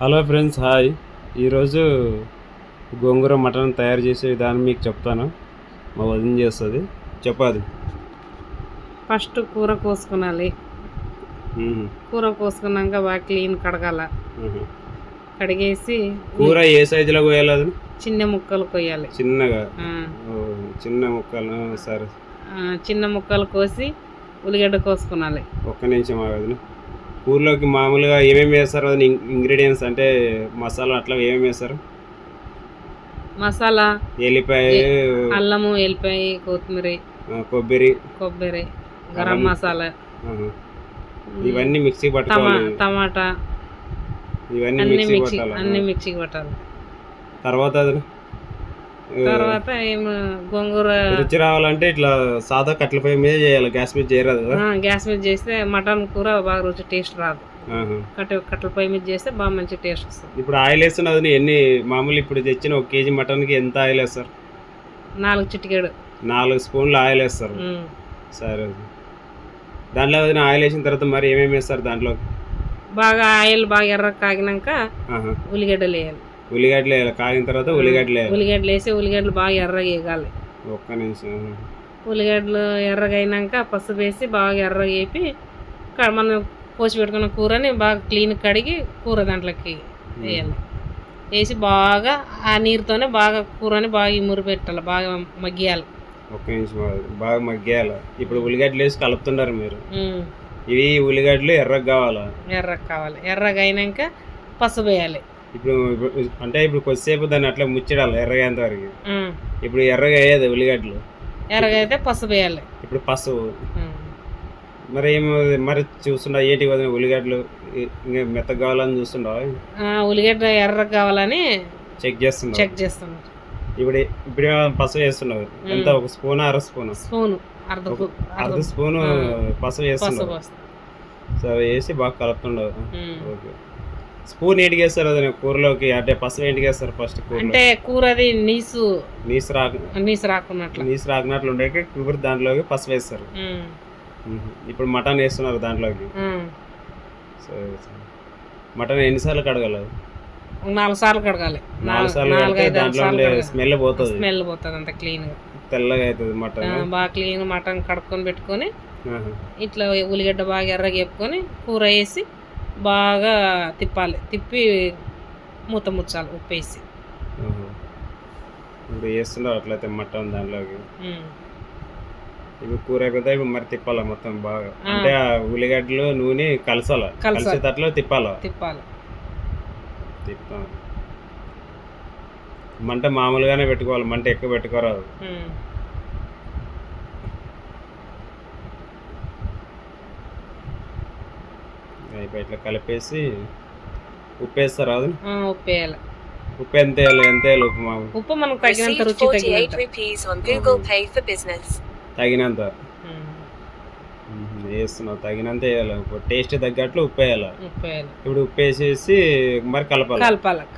Hello friends, hi. ఈరోజు గోంగూర mutton తయారు చేసే విధానం మీకు చెప్తాను. మా వదిన చేస్తుంది. చెప్పాలి. ఫస్ట్ కూర కోసుకునాలి. కూర కోసుకున్నాక బాగా క్లీన్ కడగాల. కడిగేసి కూర ఏ సైజులో కోయాలి? అది చిన్న ముక్కలు కొయ్యాలి. చిన్నగా చిన్న ముక్కలు. సరే, చిన్న ముక్కలు కోసి ఉల్లిగడ్డ కోసుకునాలి. ఒక్క నిమిషం ఆగదు. కూరలోకి మామూలుగా ఏమేమి వేస్తారు? అది ఇంగ్రీడియంట్స్ అంటే మసాలా అట్లా ఏమేమి వేస్తారు? మసాలా ఎల్లిపాయ, అల్లము, ఎల్లిపాయ, కొబ్బరి, గరం మసాలా, ఇవన్నీ మిక్సీ పట్టుకోవాలి. టమాటా, ఇవన్నీ అన్ని మిక్సీకి పట్టాలి. తర్వాత ఏమో గోంగూర రుచి రావాలంటే ఇట్లా సాదా కట్టెల పొయ్యి మీద చేయాలి, గ్యాస్ మీద చేయరాదు కదా? గ్యాస్ మీద చేస్తే మటన్ కూర బాగా రుచి టేస్ట్ రాదు. కట్టెల పొయ్యి మీద చేస్తే బాగా మంచి టేస్ట్ వస్తుంది. ఇప్పుడు ఆయిల్ వేస్తున్నది ఎన్ని మామూలు? ఇప్పుడు తెచ్చిన 1 కేజీ మటన్కి ఎంత ఆయిల్ వేస్తారు? 4 చిటికెడు, 4 స్పూన్లు ఆయిల్ వేస్తారు. సరే, దాంట్లో ఆయిల్ వేసిన తర్వాత మరి ఏమేమి వేస్తారు దాంట్లో? బాగా ఆయిల్ బాగా ఎర్ర కాగినాక ఉల్లిగడ్డలు వేయాలి. ఉల్లిగడ్డలు వేయాలి. కాగిన తర్వాత ఉల్లిగడ్డలు వేసి ఉల్లిగడ్డలు బాగా ఎర్రగా వేగాలి. ఒక్క నిమిషం. ఉల్లిగడ్డలు ఎర్రగా అయినాక పసుపు వేసి బాగా ఎర్రగా వేపి మనం కోసి పెట్టుకున్న కూరని బాగా క్లీన్ కడిగి కూర దాంట్లోకి వేయాలి. వేసి బాగా ఆ నీరుతోనే బాగా కూరని బాగా ఇమురు పెట్టాలి, బాగా మగ్గియాలి. ఒక్క నిమిషం, బాగా మగ్గియాలి. ఇప్పుడు ఉల్లిగడ్డలు వేసి కలుపుతున్నారు మీరు. ఇవి ఉల్లిగడ్డలు ఎర్రగా కావాలి. ఎర్రగా అయినాక పసుపు వేయాలి. ఇప్పుడు కొద్దిసేపు దాన్ని అట్లా ముచ్చడాలి ఎర్రగేంత వరకు. ఇప్పుడు ఎర్రగా అయ్యేది ఉల్లిగడ్డలు. ఎర్రగా అయితే పసుపు వేయాలి. ఇప్పుడు పసుపు మరి మరి చూస్తుండ ఏంటి ఉల్లిగడ్డలు ఇంకా మెత్తగా కావాలని చూస్తుండ? ఉల్లిగడ్డ ఎర్రగా కావాలని చెక్ చేస్తున్నా. ఇప్పుడు పసుపు వేస్తున్నావు ఎంత? 1 స్పూన్, అర స్పూన్? అర్ధ స్పూను పసుపు వేస్తున్నావు. సరే, వేసి బాగా కలుపుతుండవు. ఓకే. స్పూన్ ఏంటికి వేస్తారు అది కూరలోకి? అంటే పసుపు ఏంటికి వేస్తారు ఫస్ట్? అంటే కూరది నీసు రాకున్నట్లు ఉండే కూర దాంట్లోకి పసుపు వేస్తారు. ఇప్పుడు మటన్ వేస్తున్నారు దాంట్లోకి. సరే, మటన్ ఎన్నిసార్లు కడగాలి? 4 సార్లు కడగాలి. 4 సార్లు దాంట్లో స్మెల్ పోతుంది. అంత క్లీన్ గా తెల్లగా అవుతుంది మటన్. బాగా క్లీన్ మటన్ కడుక్కొని పెట్టుకొని ఇట్లా ఉల్లిగడ్డ బాగా ఎర్రగా వేపుకొని కూర వేసి బాగా తిప్పాలి. తిప్పి మూత ముచ్చాలి ఉప్పు వేసి. ఇప్పుడు వేస్తున్నారు అట్లయితే మటన్ దాంట్లోకి. ఇప్పుడు కూర అయిపోతే ఇప్పుడు మరి తిప్పాలి మొత్తం బాగా. అంటే ఆ ఉల్లిగడ్డలు నూనె కలిసేటట్లు తిప్పాలి. మంట మామూలుగానే పెట్టుకోవాలి, మంట ఎక్కువ పెట్టుకోరాదు. అయిపోయి ఇట్లా కలిపేసి ఉప్పు వేస్తారు. అది ఉప్పు వేయాలి. ఉప్పు ఎంత వేయాలి? ఉప్పు మనకు తగినంత రుచి తగినంత వేస్తున్నావు. తగినంత వేయాలి. టేస్ట్ తగ్గట్లు ఉప్పు వేయాలి. ఇప్పుడు ఉప్పు వేసేసి మరి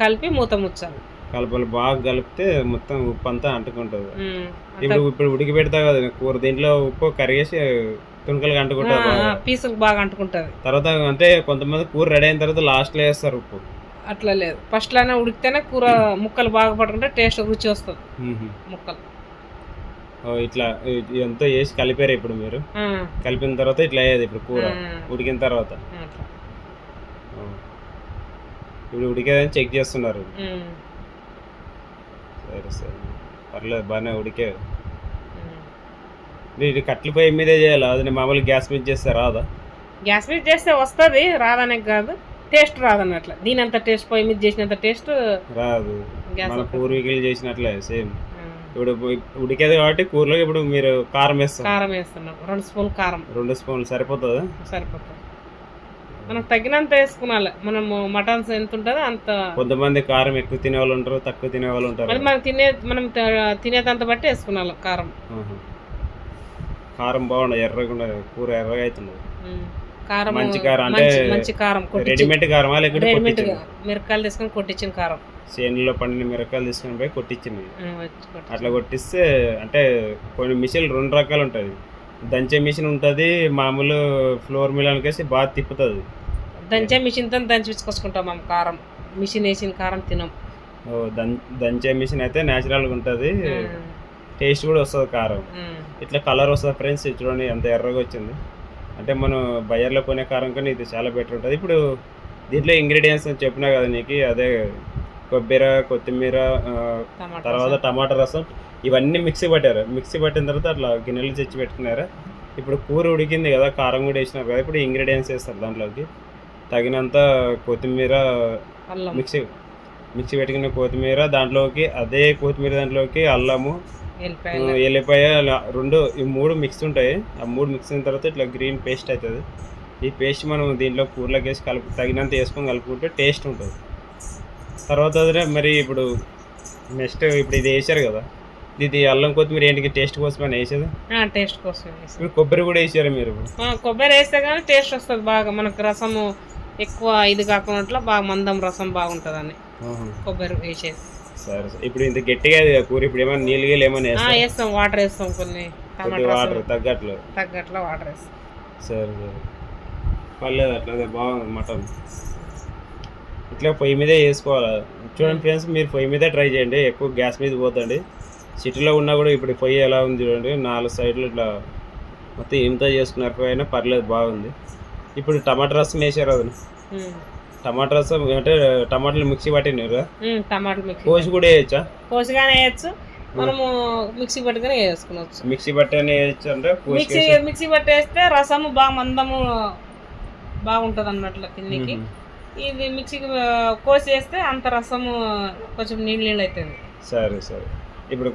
కలిపి మూత ముచ్చాలి. కలపాలి. బాగా కలిపితే మొత్తం ఉప్పు అంతా అంటుకుంటుంది. ఇప్పుడు ఉడికి పెడతా కదా కూర, దీంట్లో ఉప్పు కరిగేసి తుణుకలుగా అంటుకుంటుంది, పీసులు బాగా అంటుకుంటుంది. తర్వాత అంటే కొంతమంది కూర రెడీ అయిన తర్వాత లాస్ట్లో వేస్తారు ఉప్పు. అట్లా లేదు, ఫస్ట్ లోనే ఉడికితేనే కూర ముక్కలు బాగా పట్టుకుంటే టేస్ట్ రుచి వస్తుంది. ముక్కలు ఇట్లా ఎంతో వేసి కలిపారు. ఇప్పుడు మీరు కలిపిన తర్వాత ఇట్లా అయ్యేది. ఇప్పుడు కూర ఉడికిన తర్వాత ఇప్పుడు ఉడికేదని చెక్ చేస్తున్నారు. సరే, పర్లేదు, బాగానే ఉడికే. ఇది కట్టెల పొయ్యి మీదే చేయాలి. అది మామూలు గ్యాస్ మీద చేస్తే రాదా? గ్యాస్ మీద చేస్తే వస్తుంది, రాదనే కాదు, టేస్ట్ రాదన్నట్ల. దీని అంత టేస్ట్ పొయ్యి మీద చేసినంత టేస్ట్ రాదు. మన పూర్వీకులు చేసినట్లే సేమ్. ఇప్పుడు ఉడికేది కాబట్టి కూరలో ఇప్పుడు మీరు కారం వేస్తున్నాం. 2 స్పూన్లు కారం. 2 స్పూన్లు సరిపోతుంది. మనకు తగినంత వేసుకున్నాలి. మనము మటన్స్ ఎంత ఉంటుందో అంత. కొంతమంది కారం ఎక్కువ తినే వాళ్ళు ఉంటారు, తక్కువ తినే వాళ్ళు ఉంటారు. మనం తినేదంత బట్టి వేసుకున్నాం కారం. కారం బాగుండదు, ఎర్రగా కూర ఎర్రగా అవుతుంది. కారం మంచి కారం అంటే మంచి కారం, రెడీమేడ్ కారం మిరపకాయలు తీసుకొని కొట్టించిన కారం. చేనులో పండిన మిరపకాయలు తీసుకొని పోయి కొట్టించింది. అట్లా కొట్టిస్తే అంటే కొన్ని మిషన్లు 2 రకాలు ఉంటుంది. దంచే మిషన్ ఉంటుంది, మామూలు ఫ్లోర్ మిల్ అనికేసి బాగా తిప్పుతుంది. దంచే మిషన్తో దంచుకొచ్చుకుంటాం మేము కారం. మిషన్ వేసిన కారం తినం. దంచే మిషన్ అయితే న్యాచురల్గా ఉంటుంది, టేస్ట్ కూడా వస్తుంది కారం. ఇట్లా కలర్ వస్తుంది ఫ్రెండ్స్. చూడండి ఎంత ఎర్రగా వచ్చింది. అంటే మనం బయర్లో కొనే కారం కానీ ఇది చాలా బెటర్ ఉంటుంది. ఇప్పుడు దీంట్లో ఇంగ్రీడియంట్స్ చెప్పినా కదా నీకు, అదే కొబ్బరి, కొత్తిమీర, తర్వాత టమాటా రసం, ఇవన్నీ మిక్సీ పట్టారు. మిక్సీ పట్టిన తర్వాత అట్లా గిన్నెలు తెచ్చి పెట్టుకున్నారు. ఇప్పుడు కూర ఉడికింది కదా, కారం కూడా వేసినారు కదా, ఇప్పుడు ఇంగ్రీడియంట్స్ వేస్తారు దాంట్లోకి. తగినంత కొత్తిమీర, మిక్సీ పెట్టుకున్న కొత్తిమీర దాంట్లోకి, అదే కొత్తిమీర దాంట్లోకి అల్లము, ఎల్లిపాయ, ఈ మూడు మిక్స్ ఉంటాయి. ఆ మూడు మిక్స్ అయిన తర్వాత ఇట్లా గ్రీన్ పేస్ట్ అవుతుంది. ఈ పేస్ట్ మనం దీంట్లో కూరలోకి వేసి తగినంత వేసుకొని కలుపుకుంటే టేస్ట్ ఉంటుంది. తర్వాత మరి ఇప్పుడు నెక్స్ట్ ఇప్పుడు ఇది వేసారు కదా, ఇది అల్లం కొత్తిమీర ఏంటికి టేస్ట్ కోసమని వేసేది? టేస్ట్ కోసం. ఇప్పుడు కొబ్బరి కూడా వేసారు మీరు? కొబ్బరి వేస్తే కానీ టేస్ట్ వస్తుంది బాగా. మనకు రసము ఎక్కువ ఇది కాకుండా బాగా మందం రసం బాగుంటుందని కొబ్బరి వేసేది. సరే. ఇప్పుడు ఇంత గట్టిగా కూర, ఇప్పుడు ఏమైనా నీళ్ళు ఏమైనా వేస్తాం, వాటర్ వేస్తాం, కొన్ని వాటర్ తగ్గట్లు వాటర్ వేస్తాం. సరే సరే, పర్లేదు. అట్లా బాగుంది మటన్. ఇట్లా పొయ్యి మీదే వేసుకోవాలి. చూడండి ఫ్రెండ్స్, మీరు పొయ్యి మీదే ట్రై చేయండి, ఎక్కువ గ్యాస్ మీద పోతండి. సిటీలో ఉన్నా కూడా ఇప్పుడు పొయ్యి ఎలా ఉంది చూడండి, 4 సైడ్లు ఇట్లా మొత్తం ఇంత చేసుకున్నారు. పొయ్యి అయినా పర్లేదు, బాగుంది. ఇప్పుడు టమాటా రసం వేసారు. అది టమాటా రసం అంటే టమాటాలు మిక్సీ పట్టినారు. టమాటాలు కోసి కూడా వేయచ్చా? కోసిగానే వేయచ్చు, మనము మిక్సీ పట్టుకుని వేసుకోవచ్చు. మిక్సీ పట్టని వేయచ్చు అంటే మిక్సీ పట్టేస్తే రసము బాగా మందము బాగుంటుంది అన్నట్లు తిన్నికి. ఇది మిక్సీకి కోసి వేస్తే అంత రసము కొంచెం నీళ్ళు అవుతుంది. సరే సరే. ఇప్పుడు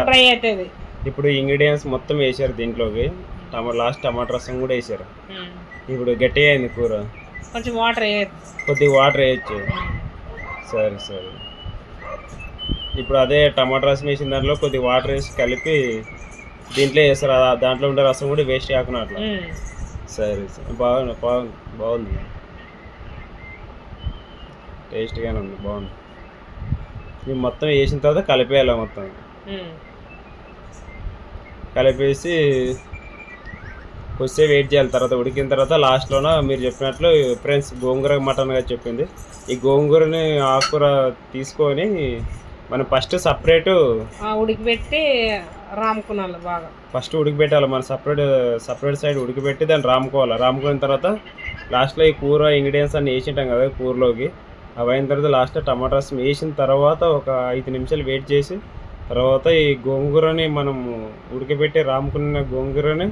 డ్రై అవుతుంది. ఇప్పుడు ఇంగ్రీడియంట్స్ మొత్తం వేసారు దీంట్లోకి, లాస్ట్ టమాటా రసం కూడా వేసారు. ఇప్పుడు గట్టిగా అయింది కూర, కొంచెం వాటర్ వేయచ్చు, కొద్దిగా వాటర్ వేయచ్చు. సరే సరే. ఇప్పుడు అదే టమాటా రసం వేసిన దాంట్లో కొద్దిగా వాటర్ వేసి కలిపి దీంట్లో వేస్తారు. దాంట్లో ఉండే రసం కూడా వేస్ట్ కాకుండా అట్లా. సరే సరే, బాగుంది, టేస్ట్గానే ఉంది, బాగుంది. ఇవి మొత్తం వేసిన తర్వాత కలిపేయాలి. మొత్తం కలిపేసి కొద్దిసేపు వెయిట్ చేయాలి. తర్వాత ఉడికిన తర్వాత లాస్ట్లోన మీరు చెప్పినట్లు ఫ్రెండ్స్ గోంగూర మటన్గా చెప్పింది, ఈ గోంగూరని ఆకుకూర తీసుకొని మనం ఫస్ట్ సపరేట్ ఉడికిపెట్టి రాముకోవాలి. బాగా ఫస్ట్ ఉడికిపెట్టాలి మనం, సపరేట్ సైడ్ ఉడికిపెట్టి దాన్ని రాముకున్న తర్వాత లాస్ట్లో ఈ కూర ఇంగ్రీడియంట్స్ అన్నీ వేసింటాం కదా కూరలోకి, అవి అయిన తర్వాత లాస్ట్లో టమాటా రసం వేసిన తర్వాత ఒక 5 నిమిషాలు వెయిట్ చేసి తర్వాత ఈ గోంగూరని మనం ఉడికిపెట్టి రాముకున్న గోంగూరని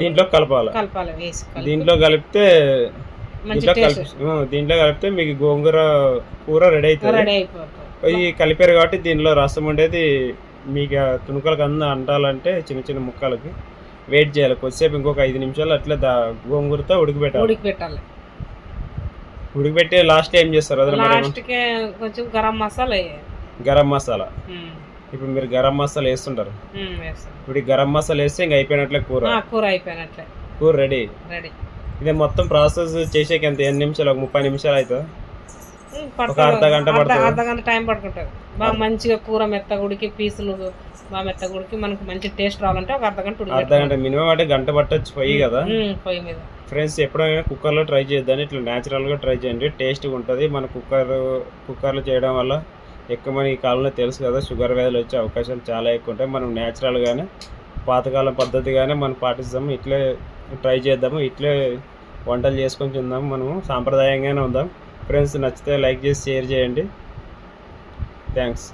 దీంట్లో కలపాలి. దీంట్లో కలిపితే మీకు గోంగూర కూర రెడీ అవుతుంది. ఈ కలిపారు కాబట్టి దీనిలో రసం ఉండేది మీకు తుణుకలకు అంటాలంటే చిన్న చిన్న ముక్కలకి వెయిట్ చేయాలి కొద్దిసేపు, ఇంకొక 5 నిమిషాలు అట్లా గోంగూరతో ఉడికిపెట్టాలి. ఉడికిపెట్టి లాస్ట్ ఏం చేస్తారు? కొంచెం గరం మసాలా. ఇప్పుడు మీరు గరం మసాలా వేస్తుంటారు. ఇప్పుడు గరం మసాలా వేస్తే ఇంకా అయిపోయినట్లే కూర అయిపోయినట్లే, కూర రెడీ. ఇదే మొత్తం ప్రాసెస్ చేసేకి ఎంత, ఎన్ని నిమిషాలు? 30 నిమిషాలు అవుతుంది, ఒక అర్ధగంట పడుతుంది. అర్ధగంట టైం పడుతుంటుంది. బాగా మంచిగా కూర మెత్తగా ఉడికి, పీసులు బాగా మెత్తగా ఉడికి మనకు మంచి టేస్ట్ రావాలంటే ఒక అర్ధగంట మినిమం అంటే గంట పట్టొచ్చు పొయ్యి కదా. పొయ్యి మీద ఫ్రెండ్స్ ఎప్పుడైనా కుక్కర్లో ట్రై చేద్దాం, ఇట్లా న్యాచురల్గా ట్రై చేయండి, టేస్ట్గా ఉంటుంది. మన కుక్కర్లో చేయడం వల్ల ఎక్కువ మనకి ఈ కాలంలో తెలుసు కదా, షుగర్ వ్యాధులు వచ్చే అవకాశాలు చాలా ఎక్కువ ఉంటాయి. మనం న్యాచురల్గానే పాతకాలం పద్ధతిగానే మనం పాటిస్తాము. ఇట్లే ట్రై చేద్దాము, ఇట్లే వంటలు చేసుకొని తిందాము, మనము సాంప్రదాయంగానే ఉందాం. ఫ్రెండ్స్ నచ్చితే లైక్ చేసి షేర్ చేయండి. థ్యాంక్స్.